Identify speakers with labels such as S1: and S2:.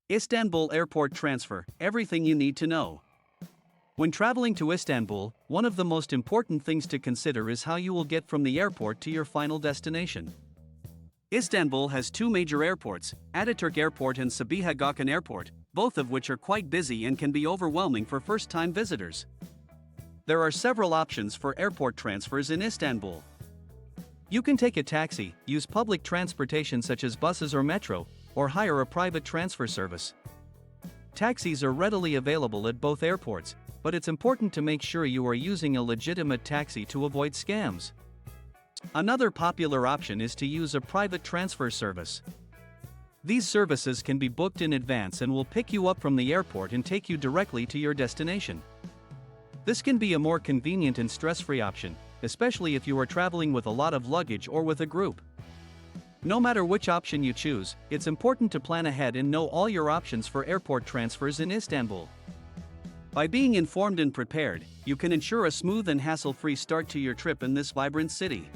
S1: Istanbul Airport Transfer, everything you need to know. When traveling to Istanbul, one of the most important things to consider is how you will get from the airport to your final destination. Istanbul has two major airports, Ataturk Airport and Sabiha Gokcen Airport, both of which are quite busy and can be overwhelming for first-time visitors. There are several options for airport transfers in Istanbul. You can take a taxi, use public transportation such as buses or metro, or hire a private transfer service. Taxis are readily available at both airports, but it's important to make sure you are using a legitimate taxi to avoid scams. Another popular option is to use a private transfer service. These services can be booked in advance and will pick you up from the airport and take you directly to your destination. This can be a more convenient and stress-free option, especially if you are traveling with a lot of luggage or with a group. No matter which option you choose, it's important to plan ahead and know all your options for airport transfers in Istanbul. By being informed and prepared, you can ensure a smooth and hassle-free start to your trip in this vibrant city.